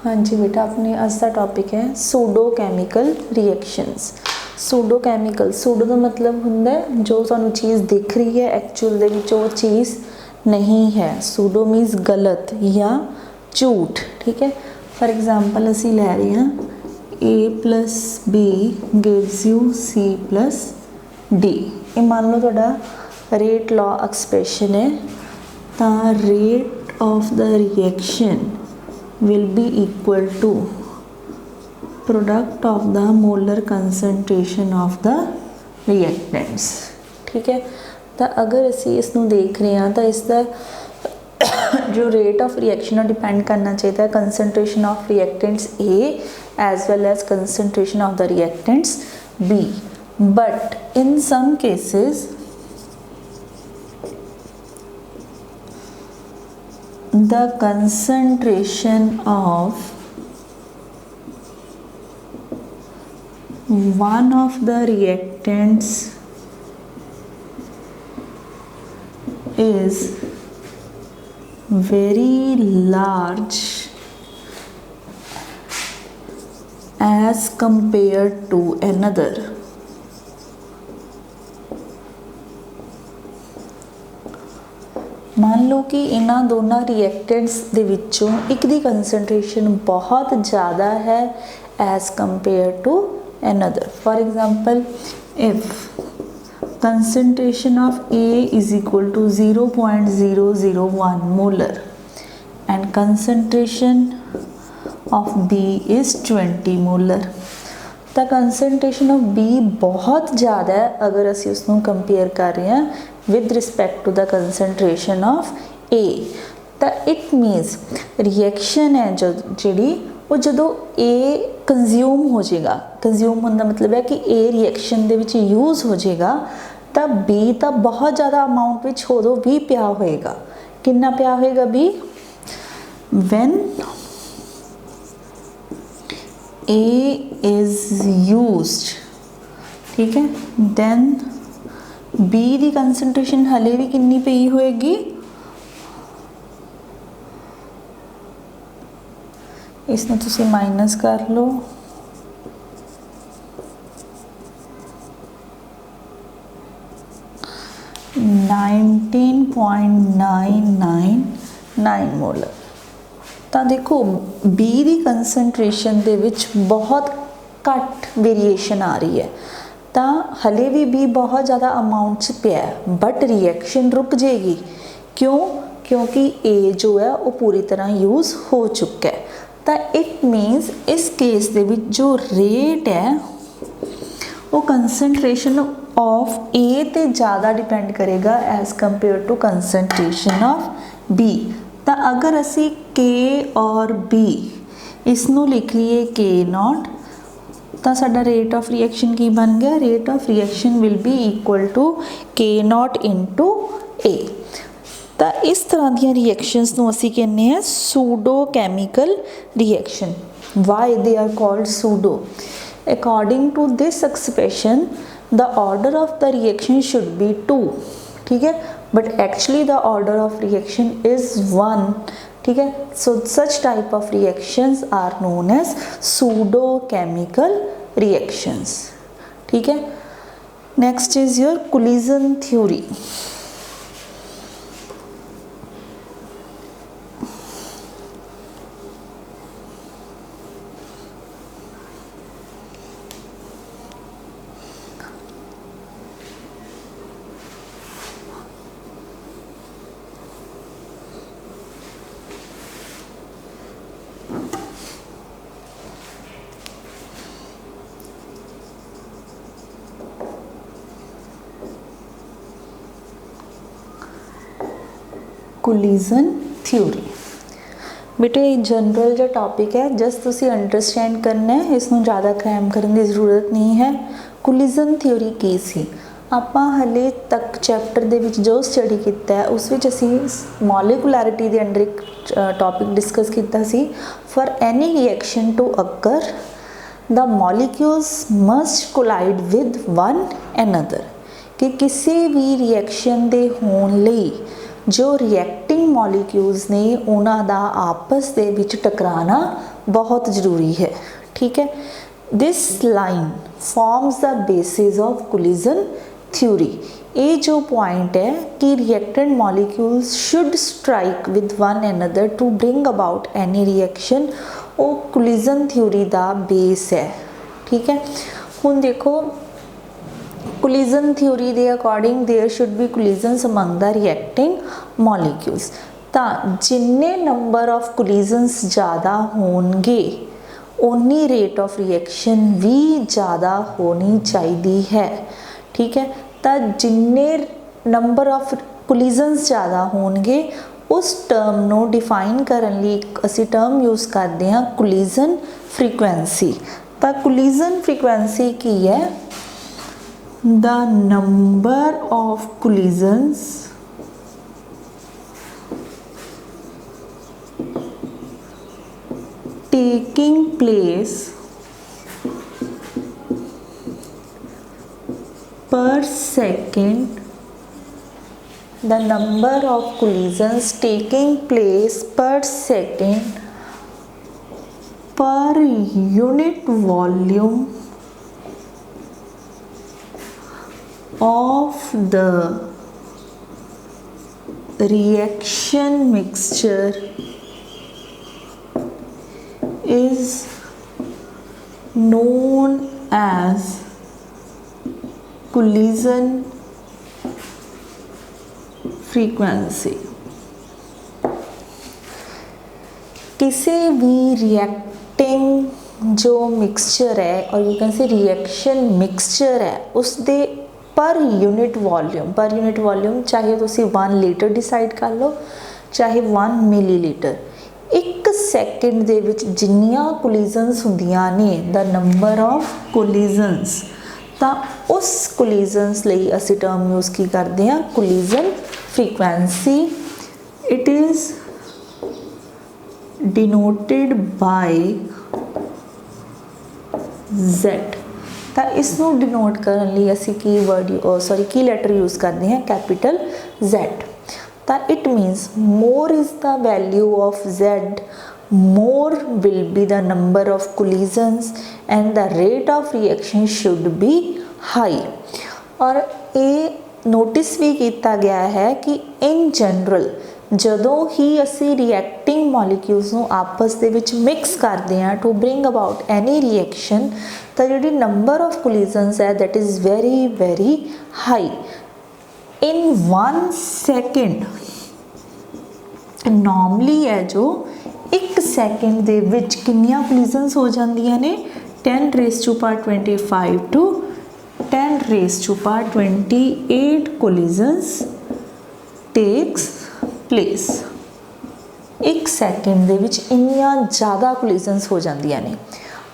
हाँ जी बेटा, अपने आज का टॉपिक है pseudo chemical reactions. Pseudo chemical, pseudo का मतलब होंदा है जो सानू चीज़ दिख रही है एक्चुअल दे विच वो चीज़ नहीं है। सूडो मीन्स गलत या झूठ, ठीक है। फॉर एग्जाम्पल असी लै रहे हैं A+B गिव्स यू C+D। ये मान लो तुहाडा रेट लॉ एक्सप्रैशन है, तो rate of the reaction will be equal to product of the molar concentration of the reactants, ठीक है। तो अगर असी इसनों देख रहे हैं तो इसका जो रेट ऑफ रिएक्शन डिपेंड करना चाहिए concentration of reactants A as well as concentration of the reactants B, but in some cases the concentration of one of the reactants is very large as compared to another. मान लो कि इन्हां दोनों reactants दे विचों एक दी concentration बहुत ज़्यादा है as compare to another. For example if concentration of A is equal to 0.001 molar and concentration of B is 20 molar, तो कंसनट्रेशन ऑफ B बहुत ज़्यादा है अगर असी उसनों कंपेयर कर रहे हैं with respect to the concentration of A। तो इट मीन्स रिएक्शन है जो जी वो जो A कंज्यूम हो जाएगा, कंज्यूम होने का मतलब है कि A reaction they which use हो जाएगा, तो B तो बहुत ज़्यादा अमाउंट विच उदों भी पिया होएगा। कितना पिया होएगा B? when A is used, ठीक है, then B की कंसनट्रेशन हले भी कितनी पई होएगी? इसमें तुसी माइनस कर लो, (19.999 मोलर। तो देखो B की कंसनट्रेशन दे विच बहुत घट वेरीएशन आ रही है, तो हले भी B बहुत ज़्यादा अमाउंट च पिया है, बट रिएक्शन रुक जाएगी। क्यों? क्योंकि A जो है वो पूरी तरह यूज़ हो चुका है। तो इट मीन्स इस केस दे विच जो रेट है वो कंसनट्रेशन ऑफ A ते ज़्यादा डिपेंड करेगा as compare to concentration of B। तो अगर असी K और B इसनों लिख लीए K0, तो साडा रेट ऑफ रिएक्शन की बन गया? Rate of reaction will be equal to K0 into A। तो इस तरह दी रिएक्शनस नूं असी कहने हैं pseudo chemical reaction. Why they are called pseudo? According to this expression the order of the reaction should be 2, ठीक है, but actually the order of reaction is 1, ठीक है। So such type of reactions are known as pseudo chemical reactions, ठीक है। Next is your collision theory. Collision theory बेटे general जो topic है, just तुसी अंडरस्टैंड करना है, इसनों ज़्यादा क्रैम करने की जरूरत नहीं है। कोलिजन थ्योरी की सी आपां हले तक चैप्टर दे विच जो स्टडी किया है उस विच असी मॉलिकुलैरिटी के अंडर एक टॉपिक डिस्कस किया सी। For any reaction to occur the molecules must collide with one another, कि किसी भी रिएक्शन दे होण लई जो रिएक्टिंग मॉलिक्यूल्स ने उन्हां दा आपस दे विच टकराना बहुत ज़रूरी है, ठीक है। This line forms the basis of collision theory. ये जो पॉइंट है कि reactant molecules should strike with one another to bring about any reaction, वो कोलिजन थ्योरी का बेस है, ठीक है। हुण देखो कोलिजन थ्योरी के according there should be collisions among the reacting molecules. तो जिन्ने नंबर ऑफ कोलिजन्स ज़्यादा होंगे उन्नी रेट ऑफ रिएक्शन भी ज़्यादा होनी चाहिए है, ठीक है। तो जिन्ने नंबर ऑफ कोलिजन्स ज़्यादा होंगे उस टर्म नू डिफाइन करने लई असी टर्म यूज़ करते हैं कोलिजन फ्रीक्वेंसी। तो कोलिजन फ्रीक्वेंसी की है? The number of collisions taking place per second, the number of collisions taking place per second per unit volume of the reaction mixture is known as collision frequency। किसी भी reacting जो mixture है और you can say reaction mixture है उसके per unit volume चाहे तुसी 1 litre decide कर लो चाहे 1 मिलीलीटर, 1 सैकेंड दे विच जिन्नियां कोलिजन्स हुंदियां ने द नंबर ऑफ कोलिजन्स, तो उस कोलिजन्स लई असी टर्म यूज़ की करते हैं collision frequency. It is denoted by Z। तो इसनों डिनोट करने लई असी की वर्ड की लैटर यूज़ करते हैं कैपिटल Z। तो it means more is the value of Z, more will be the number of collisions and the rate of reaction should be high। और ये नोटिस भी किया गया है कि इन जनरल जदों ही असी रिएक्टिंग मॉलिक्यूल्स नूं आपस दे विच मिक्स करते हैं to bring about any reaction, तो जिहड़ी नंबर ऑफ कोलिजन्स है that is very very high. In 1 second normally है जो 1 सैकेंड दे विच कितनियां कोलिजन्स हो जांदियां ने 10 raise to power 25 to 10 raise to power 28 collisions takes place. 1 second दे विच इन्नियां ज़्यादा कोलिजन्स हो जांदियां ने।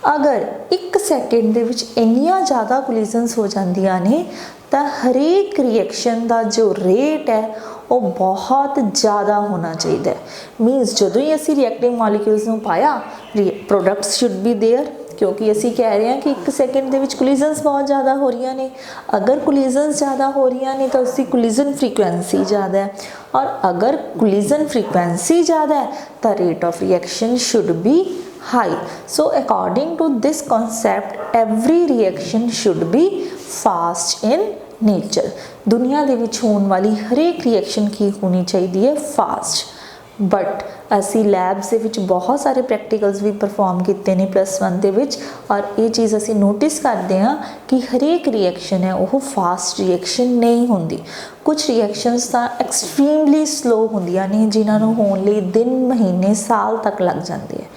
अगर 1 सैकेंड दे विच इन्नियां ज़्यादा कोलिजन्स हो जांदियां ने तो हरेक रिएक्शन का जो रेट है वो बहुत ज़्यादा होना चाहिए। मीनस जो ही असी रिएक्टिंग मॉलिक्यूल्स नूं पाया प्रोडक्ट्स शुड बी देयर, क्योंकि असी कह रहे हैं कि 1 सैकेंड दे विच कोलिजन्स बहुत ज़्यादा हो रही ने। अगर कोलिजन्स ज़्यादा हो रही ने तो उसकी कोलिजन फ्रीक्वेंसी ज़्यादा है, और अगर कोलिजन फ्रीक्वेंसी ज़्यादा है तो rate of reaction should be high. So according to this concept every reaction should be fast in nature. दुनिया दे विच होने वाली हरेक रिएक्शन की होनी चाहिए है फास्ट। बट असी लैब्स दे विच बहुत सारे प्रैक्टिकल्स भी परफॉर्म किए हैं +1 दे विच, और ये चीज़ असी नोटिस करते हैं कि हरेक रिएक्शन है वो फास्ट रिएक्शन नहीं होंदी। कुछ रिएक्शनस तो एक्सट्रीमली स्लो होंदियां ने जिन्होंने होने लई दिन महीने साल तक लग जाते हैं,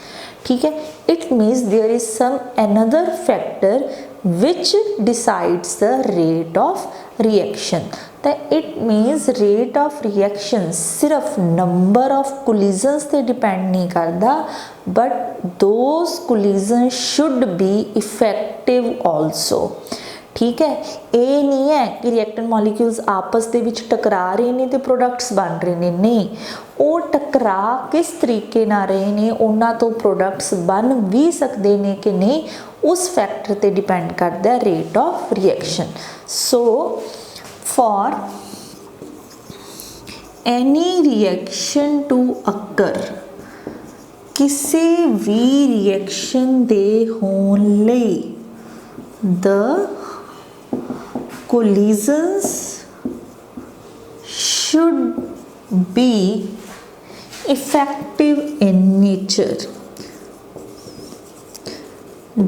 ठीक है। It means there is some another factor which decides the rate of reaction. तो it means rate of reaction सिर्फ नंबर ऑफ कोलिजन्स से डिपेंड नहीं करता, but those collision should be effective also, ठीक है। ये नहीं है कि रिएक्टेंट मॉलिक्यूल्स आपस दे विच टकरा रहे हैं तो प्रोडक्ट्स बन रहे हैं, नहीं। वो टकरा किस तरीके ना रहे हैं उन्हां तो प्रोडक्ट्स बन भी सकते हैं कि नहीं, उस फैक्टर ते डिपेंड करता है rate of reaction. So for any reaction to occur, ਕਿਸੇ ਵੀ ਰਿਐਕਸ਼ਨ ਦੇ ਹੋਣ ਲਈ the collisions should be effective in nature।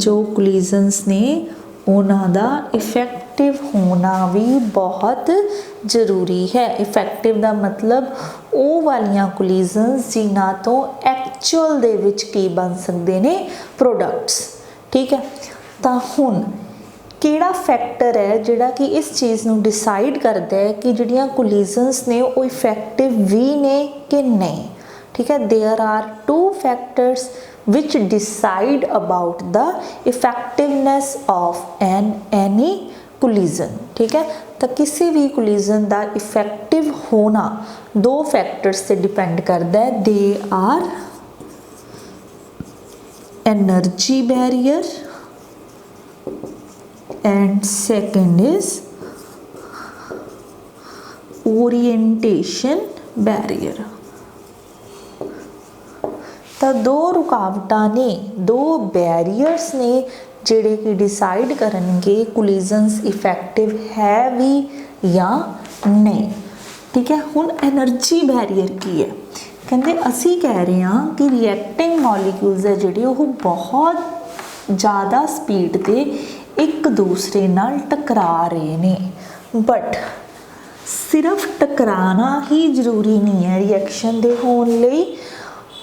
जो collisions ने ਉਹਨਾਂ ਦਾ ਇਫੈਕਟਿਵ ਹੋਣਾ ਵੀ ਬਹੁਤ ਜ਼ਰੂਰੀ ਹੈ। ਇਫੈਕਟਿਵ ਦਾ ਮਤਲਬ ਉਹ ਵਾਲੀਆਂ ਕੋਲੀਜ਼ਨਸ ਜਿਨ੍ਹਾਂ ਤੋਂ ਐਕਚੁਅਲ ਦੇ ਵਿੱਚ ਕੀ ਬਣ ਸਕਦੇ ਨੇ ਪ੍ਰੋਡਕਟਸ। ਠੀਕ ਹੈ, ਤਾਂ ਹੁਣ ਕਿਹੜਾ ਫੈਕਟਰ ਹੈ ਜਿਹੜਾ ਕਿ ਇਸ ਚੀਜ਼ ਨੂੰ ਡਿਸਾਈਡ ਕਰਦਾ ਹੈ ਕਿ ਜਿਹੜੀਆਂ ਕੋਲੀਜ਼ਨਸ ਨੇ ਉਹ ਇਫੈਕਟਿਵ ਵੀ ਨੇ ਕਿ ਨਹੀਂ। ਠੀਕ ਹੈ, there are two factors which decide about the effectiveness of any collision। ठीक है, तो किसी भी collision का effective होना दो factors से depend करता है। they are energy barrier and second is orientation barrier। ਤਾਂ ਦੋ ਰੁਕਾਵਟਾਂ ਨੇ, ਦੋ ਬੈਰੀਅਰਸ ਨੇ ਜਿਹੜੇ ਕਿ ਡਿਸਾਈਡ ਕਰਨਗੇ ਕੋਲੀਜ਼ਨਸ ਇਫੈਕਟਿਵ ਹੈ ਵੀ ਜਾਂ ਨਹੀਂ। ਠੀਕ ਹੈ, ਹੁਣ ਐਨਰਜੀ ਬੈਰੀਅਰ ਕੀ ਹੈ? ਕਹਿੰਦੇ ਅਸੀਂ ਕਹਿ ਰਹੇ ਹਾਂ ਕਿ ਰਿਐਕਟਿੰਗ ਮੋਲੀਕਿਊਲਸ ਹੈ ਜਿਹੜੇ ਉਹ ਬਹੁਤ ਜ਼ਿਆਦਾ ਸਪੀਡ ਤੇ ਇੱਕ ਦੂਸਰੇ ਨਾਲ ਟਕਰਾ ਰਹੇ ਨੇ, ਬਟ ਸਿਰਫ ਟਕਰਾਣਾ ਹੀ ਜ਼ਰੂਰੀ ਨਹੀਂ ਹੈ ਰਿਐਕਸ਼ਨ ਦੇ ਹੋਣ ਲਈ।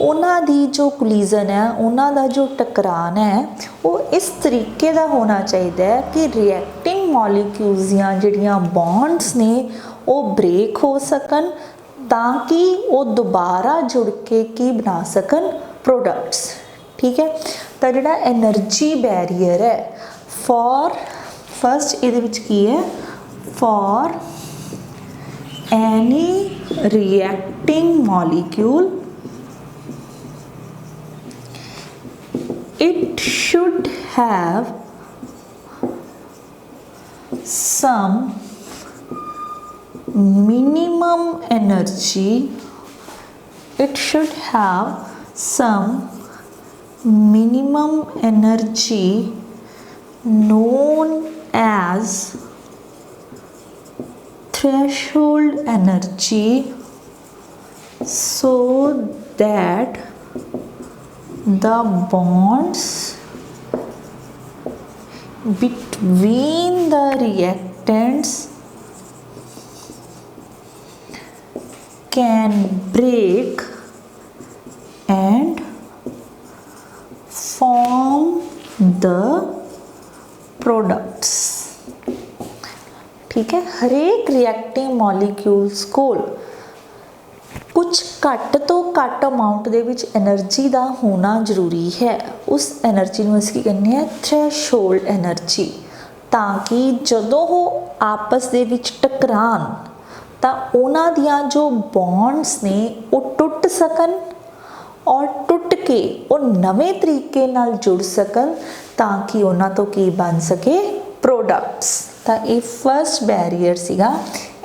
ਉਹਨਾਂ ਦੀ ਜੋ ਕੋਲੀਜ਼ਨ ਹੈ, ਉਹਨਾਂ ਦਾ ਜੋ ਟਕਰਾਨ ਹੈ ਉਹ ਇਸ ਤਰੀਕੇ ਦਾ ਹੋਣਾ ਚਾਹੀਦਾ ਹੈ ਕਿ ਰਿਐਕਟਿੰਗ ਮੋਲੀਕਿਊਲਸ ਦੀਆਂ ਜਿਹੜੀਆਂ ਬੌਂਡਸ ਨੇ ਉਹ ਬ੍ਰੇਕ ਹੋ ਸਕਣ ਤਾਂ ਕਿ ਉਹ ਦੁਬਾਰਾ ਜੁੜ ਕੇ ਕੀ ਬਣਾ ਸਕਣ ਪ੍ਰੋਡਕਟਸ। ਠੀਕ ਹੈ, ਤਾਂ ਜਿਹੜਾ ਐਨਰਜੀ ਬੈਰੀਅਰ ਹੈ ਫॉर ਫਸਟ ਇਹਦੇ ਵਿੱਚ ਕੀ ਹੈ, for any reacting molecule it should have some minimum energy, it should have some minimum energy known as threshold energy so that the bonds between the reactants can break and form the products। ठीक है, हरेक reacting molecules कोल कुछ घट तो घट amount they which energy का होना जरूरी है। उस एनर्जी में असीं कहने हैं थ्रैशोल्ड एनर्जी, ताकि जदों वो आपस दे विच टकरान तां उन्हां दियां जो बॉन्ड्स ने वो टुट सकन और टुट के वो नवे तरीके नाल जुड़ सकन ताकि उन्हां तो की बन सके प्रोडक्ट्स। तां ये फर्स्ट बैरीयर सीगा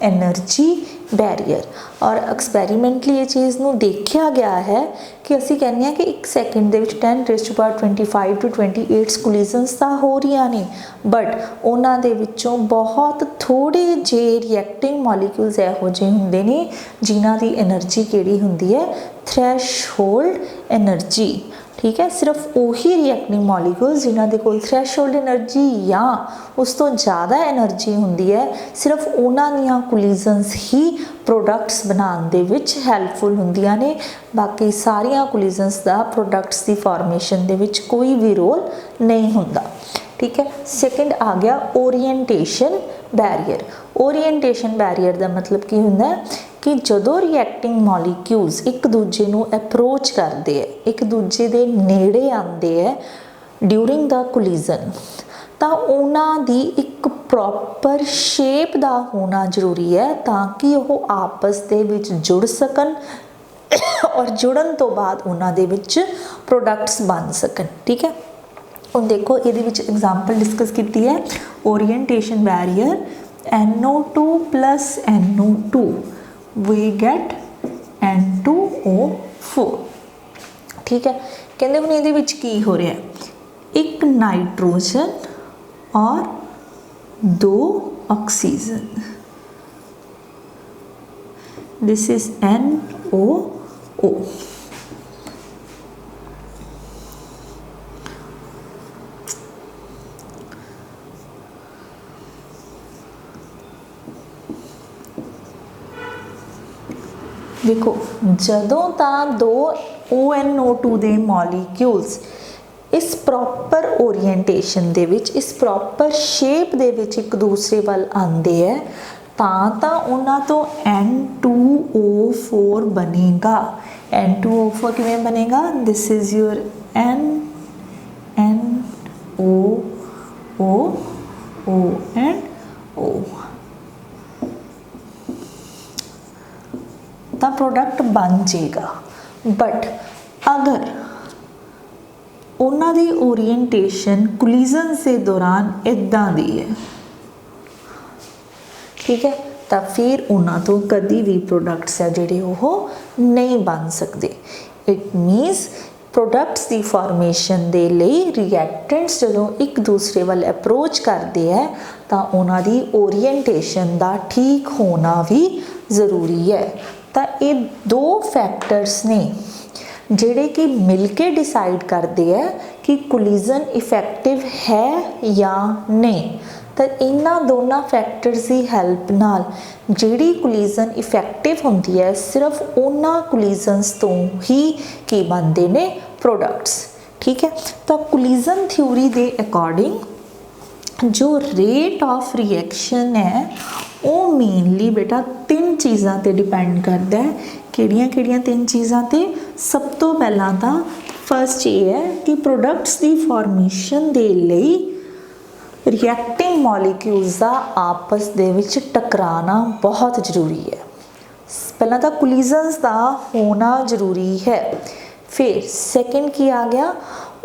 एनर्जी बैरीयर। और एक्सपैरीमेंटली ये चीज़ नूं देखा गया है कि असीं कहने हैं कि एक सैकेंड दे विच 10⁻25 to 28 कोलिजन्स तां हो रही ने, बट उन्हां दे विचों बहुत थोड़े जे रिएक्टिंग मॉलिक्यूल्स इहो ਜਿਹੇ ਹੁੰਦੇ ने जिन्हां दी एनर्जी किहड़ी हुंदी है थ्रैशोल्ड एनर्जी। ठीक है, सिर्फ उही रिएक्टिंग मॉलिक्यूल्स जिन्हां दे कोल थ्रैशोल्ड एनर्जी या उस तो ज़्यादा एनर्जी हुंदी है, सिर्फ उन्हां दीयां कोलिजन्स ही प्रोडक्ट्स बनाने दे विच हैल्पफुल हुंदियां ने। बाकी सारियां कोलिजन्स दा प्रोडक्ट्स की फॉर्मेशन दे विच कोई भी रोल नहीं हुंदा। ठीक है, सेकंड आ गया ओरिएंटेशन बैरीयर। ओरिएंटेशन बैरीयर का मतलब की हुंदा है कि जदों रिएक्टिंग मॉलिक्यूल्स एक दूजे नूं अप्रोच करते हैं, एक दूजे दे नेड़े आते हैं ड्यूरिंग द कोलिजन, तो उन्हां दी एक प्रॉपर शेप का होना जरूरी है ताकि वह आपस दे विच जुड़ सकन और जुड़न तो बाद उन्हां दे विच प्रोडक्ट्स बन सकन। ठीक है, हुण देखो ये एग्जाम्पल डिस्कस की है orientation barrier NO2 plus NO2 we get N2O4। ठीक है। कहते हुण इहदे विच की हो रहा है, एक नाइट्रोजन और 2 ऑक्सीजन, दिस इज NOO। देखो जदों तां 2 ONO2 दे मॉलीक्यूल्स इस प्रॉपर ओरीएंटेशन दे विच, इस प्रॉपर शेप दे विच एक दूसरे वाल आंदे है तां उन्हां तो N2O4 बनेगा। N2O4 किवें बनेगा, दिस इज योर NNOO दा प्रोडक्ट बन जाएगा। बट अगर उन्हां दी ओरीएंटेशन कोलिजन के दौरान इदां दी है, ठीक है, तो फिर उन्हां तो कभी भी प्रोडक्ट्स है जिहड़े ओह नहीं बन सकते। इट मीनस प्रोडक्ट्स की फॉर्मेशन के लिए रिएक्टेंट्स जो एक दूसरे वाल अप्रोच करते हैं तो उन्हां दी ओरीएंटेशन का ठीक होना भी ज़रूरी है। तो ये 2 फैक्टर्स ने जिहड़े कि मिल के डिसाइड करते हैं कि कोलिजन इफेक्टिव है या नहीं। तो इन्हां दोनों फैक्टर्स की हैल्प नाल जिहड़ी कोलिजन इफेक्टिव होंदी है, सिर्फ उन्हां कोलिजन्स तो ही की बनते ने प्रोडक्ट्स, ठीक है। तो कोलिजन थ्योरी के अकॉर्डिंग जो रेट ऑफ रिएक्शन है वो मेनली बेटा 3 चीज़ों पर डिपेंड करता है। किहड़ियां-किहड़ियां 3 चीज़ों पर? सब तो पहला तो फर्स्ट ये है कि प्रोडक्ट्स की फॉर्मेशन के लिए रिएक्टिंग मॉलीक्यूल्स का आपस दे विच टकराना बहुत ज़रूरी है। पहला तो कोलिजन्स का होना ज़रूरी है। फिर सैकेंड की आ गया,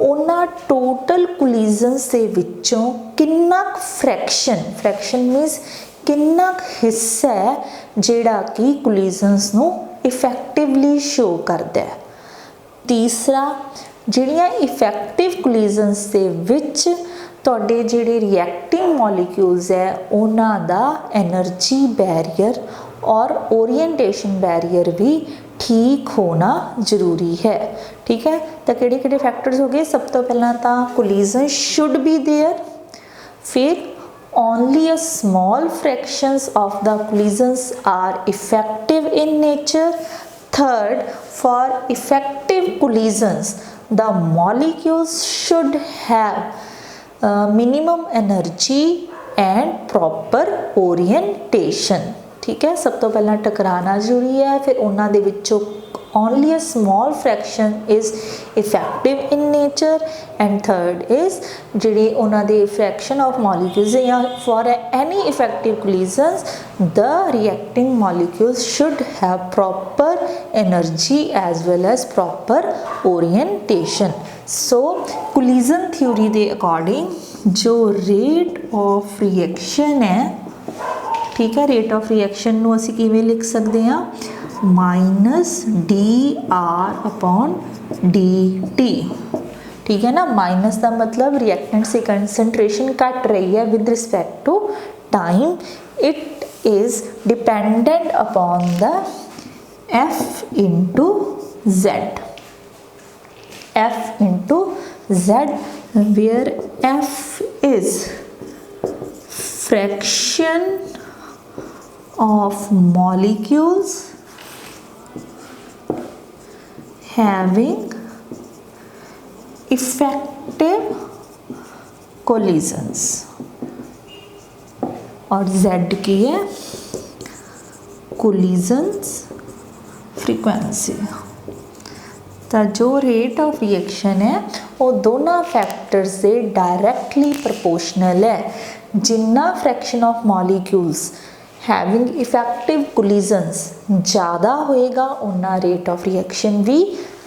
उन्हां टोटल कोलिजन्स के विचों कितना फ्रैक्शन मीनस कितना हिस्सा है जिहड़ा कि कोलिजन्स नूं इफेक्टिवली शो करता है। तीसरा, जिहड़ियां इफेक्टिव कोलिजन्स के विच तुहाडे जिहड़े रिएक्टिंग मॉलीक्यूल्स है उन्हां दा एनर्जी बैरियर और ओरीएंटेशन बैरियर भी ठीक होना जरूरी है, ठीक है। तो किहड़े-किहड़े फैक्टर्स हो गए? सब तो पहला तो कोलिजन शुड बी देयर, फिर only a small fractions of the collisions are effective in nature. Third, for effective collisions the molecules should have minimum energy and proper orientation, ठीक है। सब तो पहला टकराना जरूरी है, फिर उन्हां दे विचों only a small fraction is effective in nature, and third is जिहड़ी उन्हां दे fraction of molecules या for any effective collisions the reacting molecules should have proper energy as well as proper orientation. So collision theory they according जो rate of reaction है, ठीक है, rate of reaction नूं असीं किवें लिख सकते हैं? -dr/dt, ठीक है ना। माइनस का मतलब रिएक्टेंट से कंसनट्रेशन घट रही है with respect to time, it is dependent upon the F into Z, where F is fraction of molecules having effective collisions, और Z की है collisions frequency। तो जो रेट ऑफ रिएक्शन है वो दोनों फैक्टर्स से डायरेक्टली प्रोपोर्शनल है। जिन्ना fraction of molecules having effective collisions ज़्यादा होएगा उन्ना रेट ऑफ रिएक्शन भी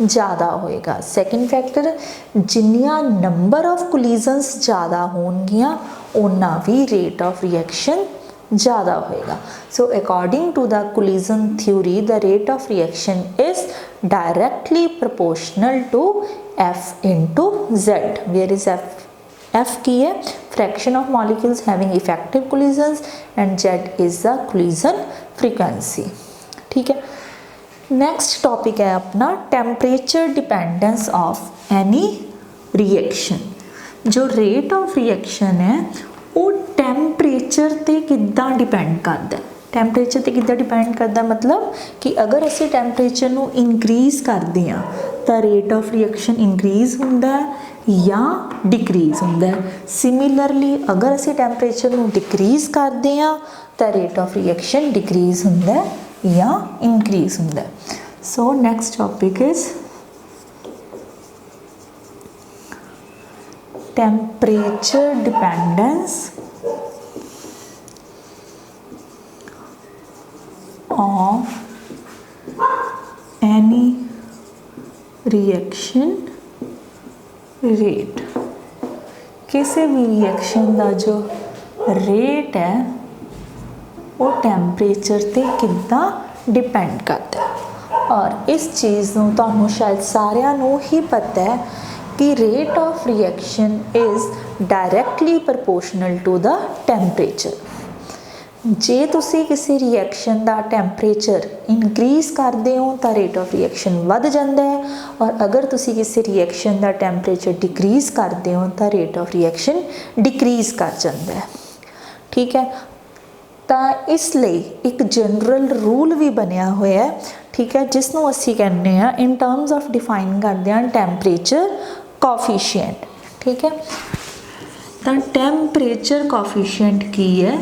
ज़्यादा होएगा। सेकेंड फैक्टर, जिन्नियां नंबर ऑफ कोलिजन्स ज़्यादा होणगियां उन्ना भी रेट ऑफ रिएक्शन ज़्यादा होएगा। So according to the collision theory the rate of reaction is directly proportional to F into Z, where is F की है fraction of molecules having effective collisions and Z is the collision frequency. ठीक है, next topic है अपना temperature dependence of any reaction. जो rate of reaction है वो temperature ते किद्दां डिपेंड करता है। टैंपरेचर ते किद्दां डिपेंड करता मतलब कि अगर असी टैंपरेचर नू इंक्रीज करते हैं तो रेट ऑफ रिएक्शन इंक्रीज होंदा है या डिक्रीज होंदा है। सिमिलरली अगर असी टैंपरेचर नू डिक्रीज करते हैं तो रेट ऑफ रिएक्शन डिक्रीज होंदा है या इंक्रीज होंदा है। So next topic is temperature dependence of any reaction rate. किसी भी रिएक्शन का जो रेट है वो टैंपरेचर ते किद्दां डिपेंड करता है। और इस चीज़ नूं तुहानूं शायद सारिਆਂ ਨੂੰ ही पता है कि rate of reaction is directly proportional to the temperature. जे तुसी किसी रिएक्शन का टैंपरेचर इंक्रीज करते हो तो रेट ऑफ रिएक्शन वध जाता है, और अगर तुसी किसी रिएक्शन का टैंपरेचर डिक्रीज करते हो तो रेट ऑफ रिएक्शन डिक्रीज कर जाता है। ठीक है, तो इसलिए एक जनरल रूल भी बनया हुआ है, ठीक है, जिसनों असी कहने हैं इन टर्म्स ऑफ डिफाइन करते हैं टैंपरेचर कोफिशिएंट। ठीक है, तो टैंपरेचर कोफिशिएंट की है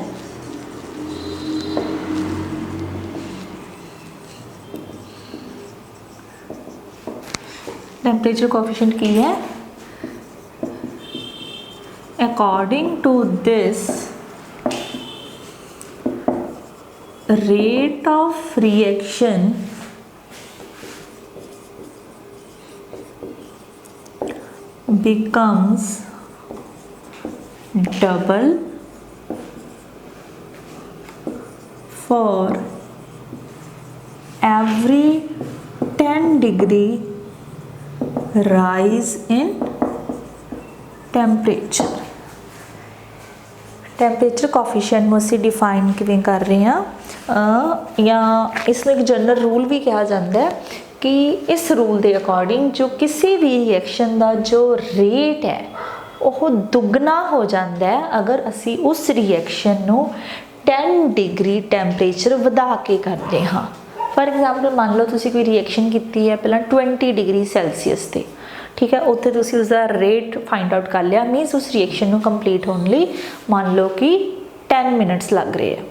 टेम्परेचर कोफिशिएंट की है according to this rate of reaction becomes double for every 10 degree rise in temperature। Temperature coefficient में असी डिफाइन किवें कर रहे हैं या इसमें एक जनरल रूल भी कहा जाता है कि इस रूल के अकॉर्डिंग जो किसी भी रिएक्शन का जो रेट है वो दुगना हो जाता है अगर असी उस रिएक्शन नू 10 डिग्री टैंपरेचर वधा के करते हाँ। फॉर एग्जाम्पल मान लो तुसी कोई रिएक्शन की है पहला 20 डिग्री सैल्सीयस से, ठीक है, उत्थे तुसी उसका रेट फाइंड आउट कर लिया, मीनस उस रिएक्शन को कंप्लीट होने लिए मान लो कि 10 मिनट्स लग रहे हैं।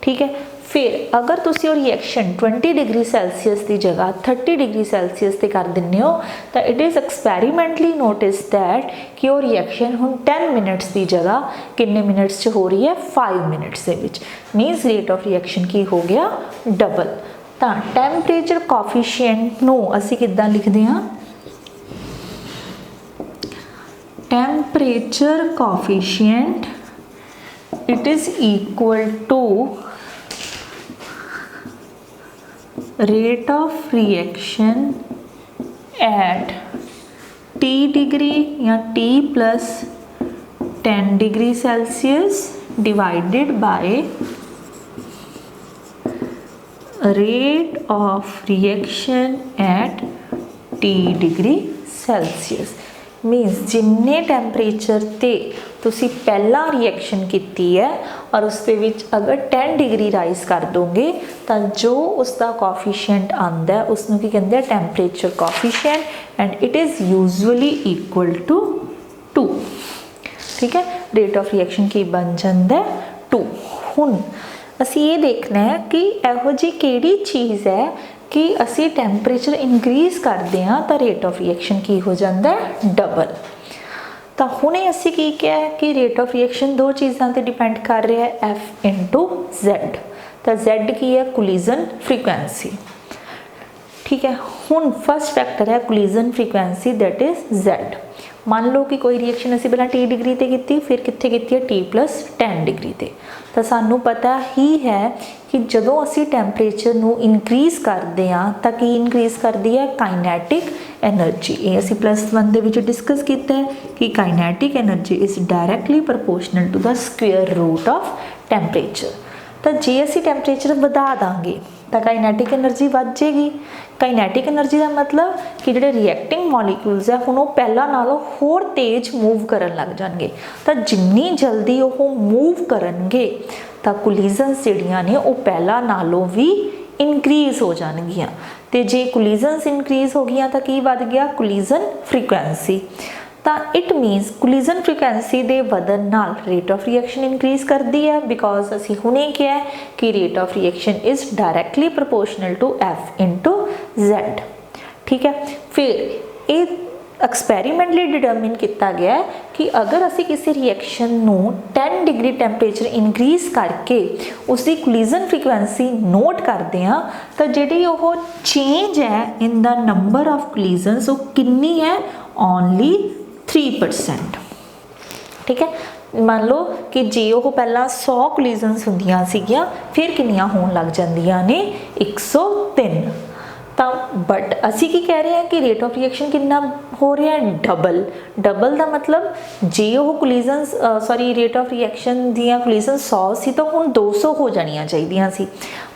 ठीक है, फिर अगर तुसी रिएक्शन 20 डिग्री सैल्सीयस की जगह 30 डिग्री सैल्सीयस से कर दें हो तो इट इज़ एक्सपैरीमेंटली नोटिस दैट कि वो रिएक्शन हम 10 मिनट्स की जगह कितने मिनट्स च हो रही है 5 मिनट्स के विच, मीनस रेट ऑफ रिएक्शन की हो गया डबल। तो टैंपरेचर कोफिशिएंट नू असी किद्दां लिखते हैं temperature coefficient it is equal to rate of reaction at T degree या T plus 10 degree Celsius divided by rate of reaction at T degree Celsius। मीनस जिन्ने टैंपरेचर ते तुसी पहला रिएक्शन की है और उसके विच अगर 10 डिग्री राइज कर दोगे तो जो उसका कोफिशिएंट आंदा है उसनूं की कहते हैं temperature coefficient and it is usually equal to 2। ठीक है, रेट ऑफ रिएक्शन की बन जाता है 2। हुण असी ये देखना है कि इहो जी केड़ी चीज़ है कि असी टैंपरेचर इंक्रीज करते हैं तो रेट ऑफ रिएक्शन की हो जाता है डबल। तो हुणे असी की क्या है कि रेट ऑफ रिएक्शन दो चीज़ों पर डिपेंड कर रहा है F इंटू Z। तो Z की है कोलिजन फ्रीक्वेंसी। ठीक है, हुण फर्स्ट फैक्टर है collision frequency that is Z। मान लो कि कोई रिएक्शन असीं पहलां T डिग्री ते कीती, फिर कित्थे कीती है T+10 डिग्री ते। तो सानू पता ही है कि जदों असीं टैंपरेचर नू इनक्रीज़ करदे हां तां की इनक्रीज़ करदी है काइनैटिक एनर्जी। ये असीं +1 दे विच डिस्कस कीता है कि kinetic energy is directly proportional to the square root of temperature. तो जे असीं टैंपरेचर वधा दांगे तो काइनैटिक एनर्जी वध जाएगी। काइनैटिक एनर्जी का मतलब कि जिहड़े रिएक्टिंग मॉलीक्यूल्स है हुण वो पहलां नालों होर तेज मूव करन लग जाणगे। तो जिन्नी जल्दी वो मूव करनगे तो कोलिजन्स जिहड़ियां ने वो पहलां नालों भी इनक्रीज़ हो जाणगियां। ते जे कोलिजन्स इनक्रीज़ हो गईयां तो की वध गया कोलिजन फ्रीकुएंसी। तो इट मीनस कोलिजन फ्रीकुएंसी दे वधन नाल रेट ऑफ रिएक्शन इनक्रीज़ करती है, बिकॉज असी हुणे क्या है कि rate of reaction is directly proportional to F into Z। ठीक है, फिर ये एक्सपैरीमेंटली डिटरमिन किया गया है कि अगर असी किसी रिएक्शन नू 10 डिग्री टैंपरेचर इनक्रीज़ करके उसकी कोलिजन फ्रीकुएंसी नोट करते हैं तो जी वो चेंज है in the number of collisions वो कितनी है, ओनली 3%। ठीक है, मान लो कि जे वो पहला 100 कोलिजन्स होंदियां सीगियां फिर कितनियां होण लग जांदियां ने 103। तो बट असी की कह रहे हैं कि रेट ऑफ रिएक्शन कितना हो रहा है, डबल। डबल का मतलब जे वो collisions sorry rate of reaction दियां कोलिजन्स 100 सी तो हुण 200 हो जानियां चाहिदियां सी,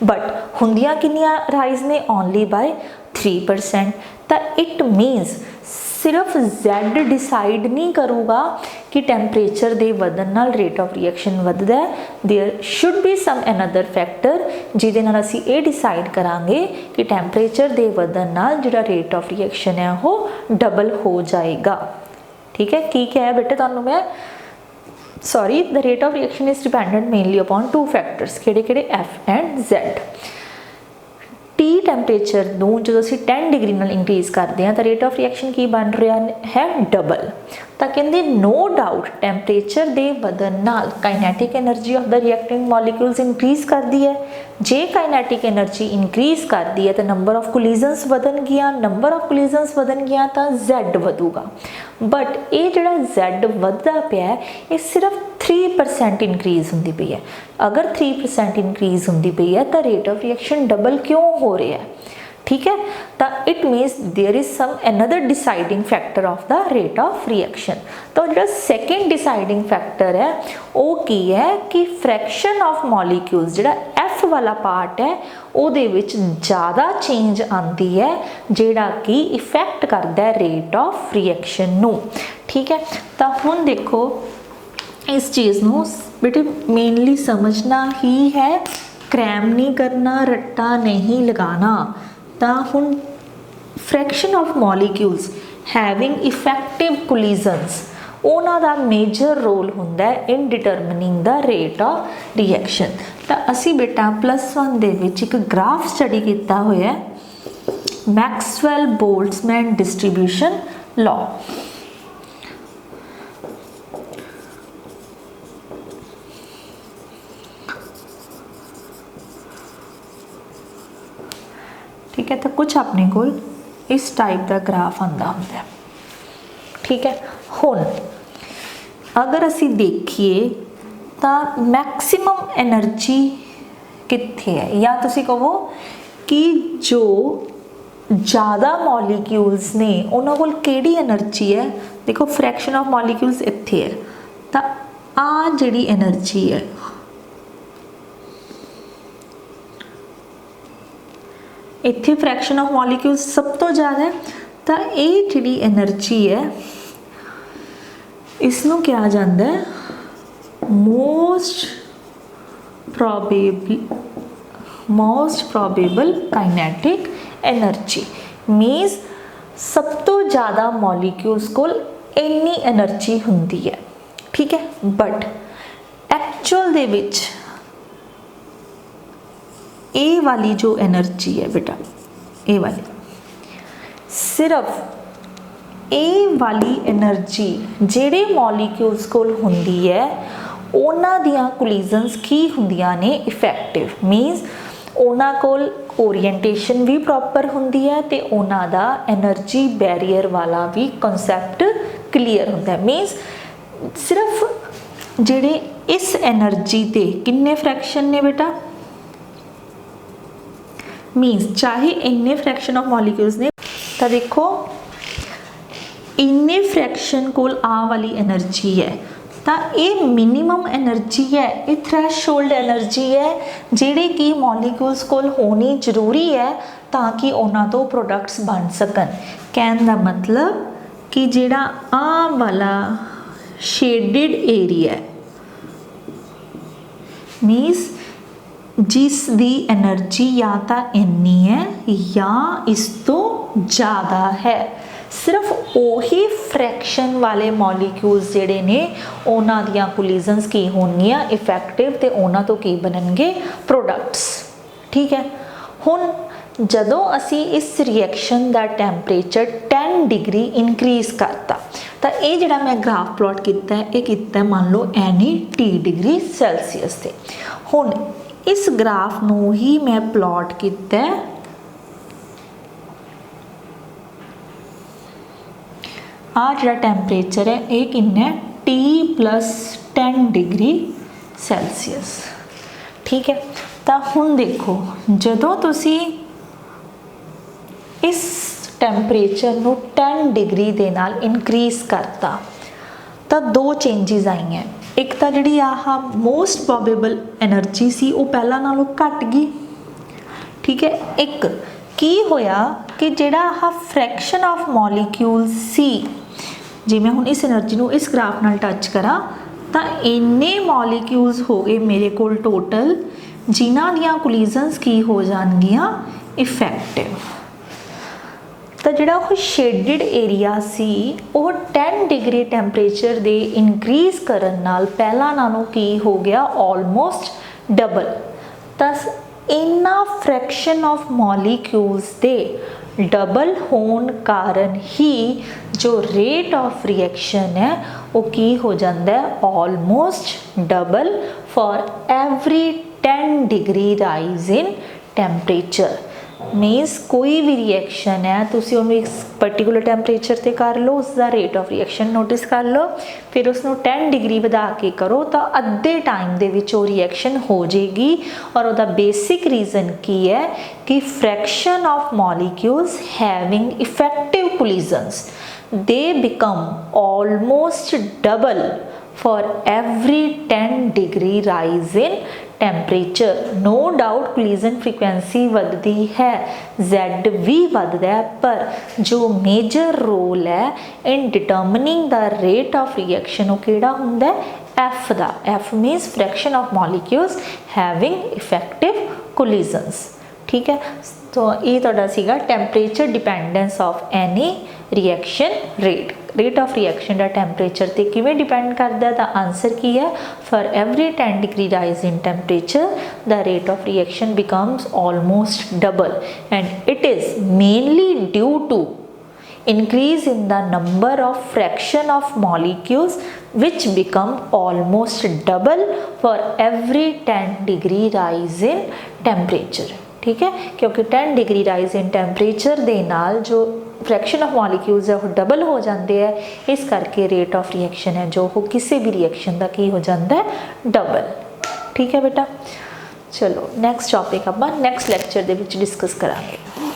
बट हुंदियां कितनियां राइज ने, ओनली बाय 3%। तो इट मीनस सिर्फ Z डिसाइड नहीं करूगा कि टैंपरेचर दे वधन नाल रेट ऑफ रिएक्शन वधदा है, there should be some another factor जिहदे नाल असीं ये डिसाइड करांगे कि टैंपरेचर दे वधन नाल जिहड़ा रेट ऑफ रिएक्शन है वो डबल हो जाएगा। ठीक है, की क्या है बेटे तुहानूं मैं sorry the rate of reaction is dependent mainly upon 2 factors, किहड़े-किहड़े F and Z। T temperature नूं जो असीं 10 डिग्री नाल इंक्रीज़ करते हैं तो रेट ऑफ रिएक्शन की बन रहा है डबल। तो कहते नो डाउट टैंपरेचर दे वधन नाल kinetic energy of the reacting molecules increase करती है। जे काइनैटिक एनर्जी इंक्रीज़ करती है तो नंबर ऑफ कोलिजन्स वधन गया, नंबर ऑफ कोलिजन्स वधन गया तो Z वधूगा। बट ये जिहड़ा Z वधदा पिया है ये सिर्फ 3% इंक्रीज़ होंदी पई है। अगर 3% इंक्रीज़ होंदी पई है तो रेट ऑफ रिएक्शन डबल क्यों हो रहा है? ठीक है, तो it means there is some another deciding factor of the rate of reaction. तो जो सेकेंड डिसाइडिंग फैक्टर है वो की है कि फ्रैक्शन ऑफ मॉलीक्यूल्स जिहड़ा F वाला पार्ट है उहदे विच ज़्यादा चेंज आती है जिहड़ा कि इफेक्ट करता है रेट ऑफ रिएक्शन नू। ठीक है, तो हुण देखो इस चीज़ नू बेटे मेनली समझना ही है, क्रैम नहीं करना, रट्टा नहीं लगाना। तो हुण fraction of molecules having effective collisions उन्हां दा मेजर रोल हुंदा है in determining the rate of reaction. तो असी बेटा +1 दे विच एक ग्राफ स्टडी किया होया मैक्सवेल बोल्ट्जमैन डिस्ट्रीब्यूशन लॉ। ठीक है, तो कुछ अपने को इस टाइप का ग्राफ आंदा हुंदा है। ठीक है, हुण अगर असी देखिए तो मैक्सिमम एनर्जी कित्थे है, या तुसी कहो कि जो ज़्यादा मॉलीक्यूल्स ने उन्हां कोल किहड़ी एनर्जी है। देखो फ्रैक्शन ऑफ मॉलीक्यूल्स इत्थे है, तो आ जिहड़ी एनर्जी है इत्थे फ्रैक्शन ऑफ मॉलीक्यूल्स सब तो ज़्यादा है, तो ये जिहड़ी एनर्जी है इसनों क्या जाता है most probable kinetic energy. Means सब तो ज़्यादा मॉलीक्यूल्स कोल इन्नी एनर्जी हुंदी है। ठीक है, बट एक्चुअल दे विच ए वाली जो एनर्जी है बेटा, ए वाली सिर्फ ए वाली एनर्जी जेड़े मॉलीक्यूल्स कोल हुंदी है उन्हां दियां कोलिजन्स की हुंदियां ने इफेक्टिव। मीनस ਉਹਨਾਂ ਕੋਲ ਓਰੀਐਂਟੇਸ਼ਨ ਵੀ ਪ੍ਰੋਪਰ ਹੁੰਦੀ ਹੈ ਤੇ ਉਹਨਾਂ ਦਾ એનર્ਜੀ ਬੈਰੀਅਰ ਵਾਲਾ ਵੀ ਕਨਸੈਪਟ ਕਲੀਅਰ ਹੁੰਦਾ ਹੈ। ਮੀਨਸ ਸਿਰਫ ਜਿਹੜੇ ਇਸ એનર્ਜੀ ਤੇ ਕਿੰਨੇ ਫ੍ਰੈਕਸ਼ਨ ਨੇ ਬੇਟਾ, ਮੀਨਸ ਚਾਹੇ ਇੰਨੇ ਫ੍ਰੈਕਸ਼ਨ ਆਫ ਮੋਲੀਕਿਊਲਸ ਨੇ ਤਾਂ ਦੇਖੋ ਇੰਨੇ ਫ੍ਰੈਕਸ਼ਨ ਕੋਲ ਆ ਵਾਲੀ એનર્ਜੀ ਹੈ ਤਾਂ ਇਹ ਮਿਨੀਮਮ એનર્ਜੀ ਹੈ, ਇਹ ਥ੍ਰੈਸ਼ਹੋਲਡ એનર્ਜੀ ਹੈ ਜਿਹੜੇ ਕਿ ਮੋਲੀਕਿਊਲਸ ਕੋਲ ਹੋਣੀ ਜ਼ਰੂਰੀ ਹੈ ਤਾਂ ਕਿ ਉਹਨਾਂ ਤੋਂ ਪ੍ਰੋਡਕਟਸ ਬਣ ਸਕਣ। ਕਹਿਣ ਦਾ ਮਤਲਬ ਕਿ ਜਿਹੜਾ ਆ ਵਾਲਾ ਸ਼ੇਡਡ ਏਰੀਆ ਮੀਨਸ ਜਿਸ ਦੀ એનર્ਜੀ ਜਾਂ ਤਾਂ ਇੰਨੀ ਹੈ ਜਾਂ ਇਸ ਤੋਂ ਜ਼ਿਆਦਾ ਹੈ, ਸਿਰਫ ਉਹੀ ਫ੍ਰੈਕਸ਼ਨ ਵਾਲੇ ਮੋਲੀਕਿਊਲਸ ਜਿਹੜੇ ਨੇ ਉਹਨਾਂ ਦੀਆਂ ਕੋਲੀਜ਼ਨਸ ਕੀ ਹੋਣਗੀਆਂ ਇਫੈਕਟਿਵ ਤੇ ਉਹਨਾਂ ਤੋਂ ਕੀ ਬਣਨਗੇ ਪ੍ਰੋਡਕਟਸ। ਠੀਕ ਹੈ, ਹੁਣ ਜਦੋਂ ਅਸੀਂ ਇਸ ਰਿਐਕਸ਼ਨ ਦਾ ਟੈਂਪਰੇਚਰ 10 ਡਿਗਰੀ ਇਨਕਰੀਜ਼ ਕਰਤਾ ਤਾਂ ਇਹ ਜਿਹੜਾ ਮੈਂ ਗ੍ਰਾਫ ਪਲਾਟ ਕੀਤਾ ਹੈ ਇਹ ਕੀਤਾ ਮੰਨ ਲਓ ਐਨੀ T ਡਿਗਰੀ ਸੈਲਸੀਅਸ ਤੇ। ਹੁਣ ਇਸ ਗ੍ਰਾਫ ਨੂੰ ਹੀ ਮੈਂ ਪਲਾਟ ਕੀਤਾ ਆ ਜਿਹੜਾ ਟੈਂਪਰੇਚਰ ਹੈ ਇਹ ਕਿੰਨਾ ਹੈ T + 10 ਡਿਗਰੀ ਸੈਲਸੀਅਸ। ਠੀਕ ਹੈ, ਤਾਂ ਹੁਣ ਦੇਖੋ ਜਦੋਂ ਤੁਸੀਂ ਇਸ ਟੈਂਪਰੇਚਰ ਨੂੰ 10 ਡਿਗਰੀ ਦੇ ਨਾਲ ਇਨਕਰੀਜ਼ ਕਰਤਾ ਤਾਂ ਦੋ ਚੇਂਜਸ ਆਈਆਂ। ਇੱਕ ਤਾਂ ਜਿਹੜੀ ਆਹ ਮੋਸਟ ਪ੍ਰੋਬੇਬਲ એનર્ਜੀ ਸੀ ਉਹ ਪਹਿਲਾਂ ਨਾਲੋਂ ਘਟ ਗਈ। ਠੀਕ ਹੈ, ਇੱਕ ਕੀ ਹੋਇਆ ਕਿ ਜਿਹੜਾ ਆਹ ਫ੍ਰੈਕਸ਼ਨ ਆਫ ਮੋਲੀਕਿਊਲਸ ਸੀ, ਜਿਵੇਂ ਹੁਣ ਇਸ એનર્ਜੀ ਨੂੰ ਇਸ ਗ੍ਰਾਫ ਨਾਲ ਟੱਚ ਕਰਾਂ ਤਾਂ ਇੰਨੇ ਮੋਲੀਕਿਊਲਸ ਹੋ ਗਏ ਮੇਰੇ ਕੋਲ ਟੋਟਲ ਜਿਨ੍ਹਾਂ ਦੀਆਂ ਕੋਲੀਜ਼ਨਸ ਕੀ ਹੋ ਜਾਣਗੀਆਂ ਇਫੈਕਟਿਵ। ਤਾਂ ਜਿਹੜਾ ਉਹ ਸ਼ੇਡਡ ਏਰੀਆ ਸੀ ਉਹ 10 ਡਿਗਰੀ ਟੈਂਪਰੇਚਰ ਦੇ ਇਨਕਰੀਜ਼ ਕਰਨ ਨਾਲ ਪਹਿਲਾਂ ਨਾਲੋਂ ਕੀ ਹੋ ਗਿਆ ਆਲਮੋਸਟ ਡਬਲ। ਤਾਂ ਇੰਨਾ ਫ੍ਰੈਕਸ਼ਨ ਆਫ ਮੋਲੀਕਿਊਲਸ ਦੇ ਡਬਲ ਹੋਣ ਕਾਰਨ ਹੀ ਜੋ ਰੇਟ ਆਫ ਰਿਐਕਸ਼ਨ ਹੈ ਉਹ ਕੀ ਹੋ ਜਾਂਦਾ ਹੈ almost double for every 10 degree rise in temperature. Means ਕੋਈ ਵੀ ਰਿਐਕਸ਼ਨ ਹੈ ਤੁਸੀਂ ਉਹਨੂੰ ਇੱਕ ਪਰਟੀਕੂਲਰ ਟੈਂਪਰੇਚਰ ਤੇ ਕਰ ਲਓ, ਉਸ ਦਾ ਰੇਟ ਆਫ ਰਿਐਕਸ਼ਨ ਨੋਟਿਸ ਕਰ ਲਓ, ਫਿਰ ਉਸ ਨੂੰ 10 ਡਿਗਰੀ ਵਧਾ ਕੇ ਕਰੋ ਤਾਂ ਅੱਧੇ ਟਾਈਮ ਦੇ ਵਿੱਚ ਉਹ ਰਿਐਕਸ਼ਨ ਹੋ ਜਾਏਗੀ। ਔਰ ਉਹਦਾ ਬੇਸਿਕ ਰੀਜ਼ਨ ਕੀ ਹੈ ਕਿ fraction of molecules having effective collisions they become almost double for every 10 degree rise in temperature। no doubt collision frequency ਵਧਦੀ ਹੈ, Z ਵੀ ਵਧਦਾ ਹੈ, ਪਰ ਜੋ ਮੇਜਰ ਰੋਲ ਹੈ in determining the rate of reaction ਉਹ ਕਿਹੜਾ ਹੁੰਦਾ ਹੈ F the. F means fraction of molecules having effective collisions। ठीक है, तो ये ਤੁਹਾਡਾ ਸੀਗਾ temperature dependence of any reaction rate. Rate of reaction the temperature ਤੇ ਕਿਵੇਂ ਡਿਪੈਂਡ ਕਰਦਾ ਤਾਂ ਆਨਸਰ ਕੀ ਹੈ for every 10 degree rise in temperature the rate of reaction becomes almost double and it is mainly due to increase in the number of fraction of molecules which become almost double for every 10 degree rise in temperature। ठीक है, क्योंकि 10 degree rise in temperature ਦੇ ਨਾਲ जो fraction of molecules है वो double हो जाते हैं, इस करके रेट ऑफ रिएक्शन है जो वो किसी भी रिएक्शन का की हो जाता है डबल। ठीक है बेटा, चलो नैक्सट टॉपिक ਆਪਾਂ ਨੈਕਸਟ ਲੈਕਚਰ ਦੇ ਵਿੱਚ ਡਿਸਕਸ ਕਰਾਂਗੇ।